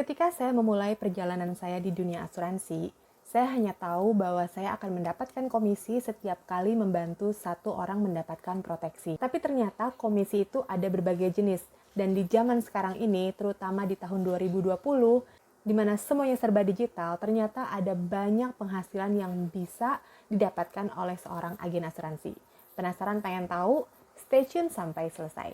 Ketika saya memulai perjalanan saya di dunia asuransi, saya hanya tahu bahwa saya akan mendapatkan komisi setiap kali membantu satu orang mendapatkan proteksi. Tapi ternyata komisi itu ada berbagai jenis. Dan di zaman sekarang ini, terutama di tahun 2020, di mana semuanya serba digital, ternyata ada banyak penghasilan yang bisa didapatkan oleh seorang agen asuransi. Penasaran pengen tahu? Stay tune sampai selesai.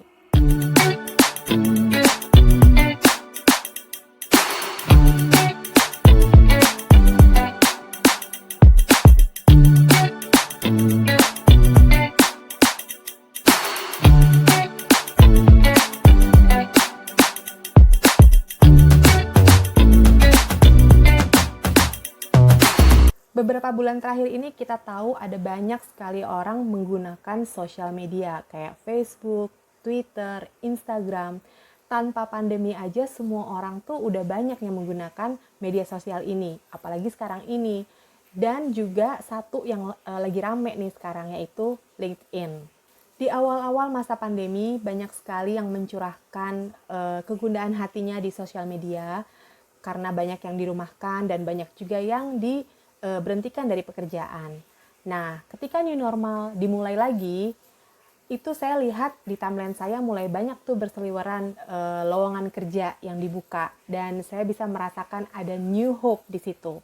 Beberapa bulan terakhir ini kita tahu ada banyak sekali orang menggunakan sosial media kayak Facebook, Twitter, Instagram. Tanpa pandemi aja semua orang tuh udah banyak yang menggunakan media sosial ini, apalagi sekarang ini. Dan juga satu yang lagi rame nih sekarang yaitu LinkedIn. Di awal-awal masa pandemi banyak sekali yang mencurahkan kegundahan hatinya di sosial media karena banyak yang dirumahkan dan banyak juga yang berhentikan dari pekerjaan. Nah, ketika new normal dimulai lagi, itu saya lihat di timeline saya mulai banyak tuh berseliweran lowongan kerja yang dibuka dan saya bisa merasakan ada new hope di situ.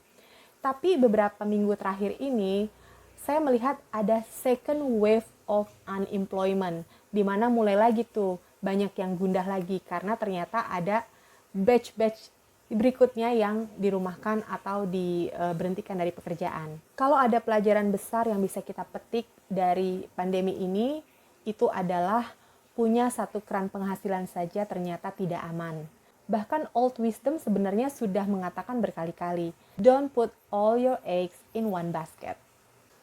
Tapi beberapa minggu terakhir ini, saya melihat ada second wave of unemployment, di mana mulai lagi tuh banyak yang gundah lagi karena ternyata ada batch-batch berikutnya yang dirumahkan atau diberhentikan dari pekerjaan. Kalau ada pelajaran besar yang bisa kita petik dari pandemi ini, itu adalah punya satu keran penghasilan saja ternyata tidak aman. Bahkan old wisdom sebenarnya sudah mengatakan berkali-kali, don't put all your eggs in one basket.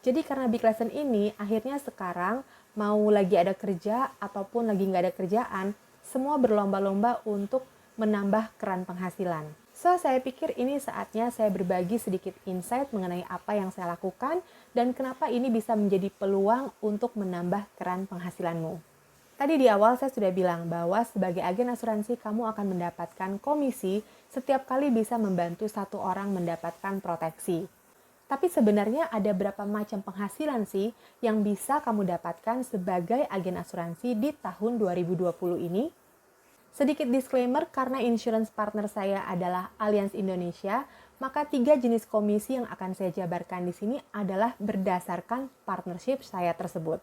Jadi karena big lesson ini, akhirnya sekarang mau lagi ada kerja ataupun lagi nggak ada kerjaan, semua berlomba-lomba untuk menambah keran penghasilan. So, saya pikir ini saatnya saya berbagi sedikit insight mengenai apa yang saya lakukan dan kenapa ini bisa menjadi peluang untuk menambah keran penghasilanmu. Tadi di awal saya sudah bilang bahwa sebagai agen asuransi kamu akan mendapatkan komisi setiap kali bisa membantu satu orang mendapatkan proteksi. Tapi sebenarnya ada berapa macam penghasilan sih yang bisa kamu dapatkan sebagai agen asuransi di tahun 2020 ini? Sedikit disclaimer, karena insurance partner saya adalah Allianz Indonesia, maka 3 jenis komisi yang akan saya jabarkan di sini adalah berdasarkan partnership saya tersebut.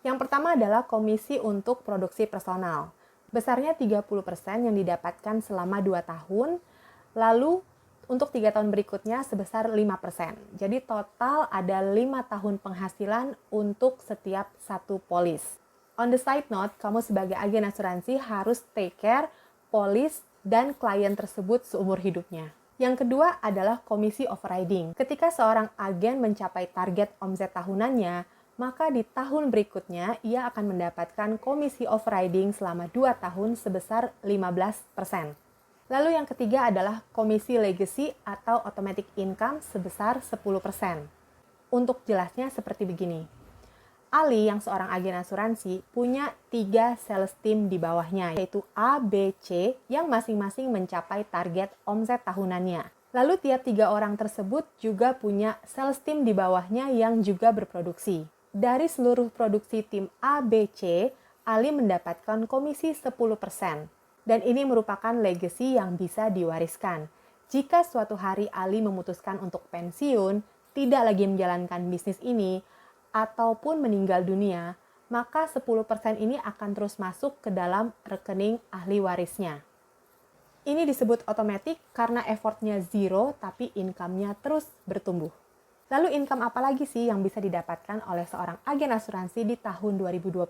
Yang pertama adalah komisi untuk produksi personal. Besarnya 30% yang didapatkan selama 2 tahun, lalu untuk 3 tahun berikutnya sebesar 5%. Jadi total ada 5 tahun penghasilan untuk setiap satu polis. On the side note, kamu sebagai agen asuransi harus take care polis dan klien tersebut seumur hidupnya. Yang kedua adalah komisi overriding. Ketika seorang agen mencapai target omset tahunannya, maka di tahun berikutnya ia akan mendapatkan komisi overriding selama 2 tahun sebesar 15%. Lalu yang ketiga adalah komisi legacy atau automatic income sebesar 10%. Untuk jelasnya seperti begini. Ali yang seorang agen asuransi punya 3 sales team di bawahnya, yaitu A, B, C yang masing-masing mencapai target omset tahunannya. Lalu tiap 3 orang tersebut juga punya sales team di bawahnya yang juga berproduksi. Dari seluruh produksi tim A, B, C, Ali mendapatkan komisi 10%. Dan ini merupakan legacy yang bisa diwariskan. Jika suatu hari Ali memutuskan untuk pensiun, tidak lagi menjalankan bisnis ini, ataupun meninggal dunia, maka 10% ini akan terus masuk ke dalam rekening ahli warisnya. Ini disebut otomatis karena effortnya zero tapi income-nya terus bertumbuh. Lalu income apa lagi sih yang bisa didapatkan oleh seorang agen asuransi di tahun 2020?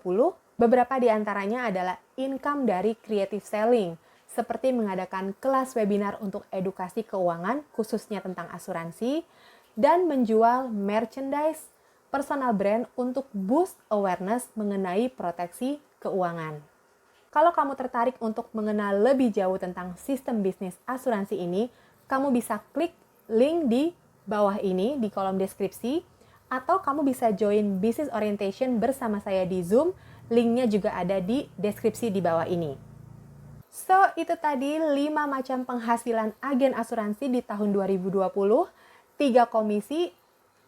Beberapa di antaranya adalah income dari creative selling, seperti mengadakan kelas webinar untuk edukasi keuangan khususnya tentang asuransi, dan menjual merchandise personal brand untuk boost awareness mengenai proteksi keuangan. Kalau kamu tertarik untuk mengenal lebih jauh tentang sistem bisnis asuransi ini, kamu bisa klik link di bawah ini di kolom deskripsi, atau kamu bisa join business orientation bersama saya di Zoom, linknya juga ada di deskripsi di bawah ini. So, itu tadi 5 macam penghasilan agen asuransi di tahun 2020, 3 komisi,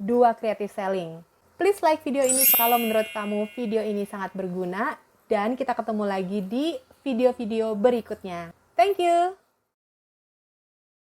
2 creative selling. Please like video ini kalau menurut kamu video ini sangat berguna, dan kita ketemu lagi di video-video berikutnya. Thank you!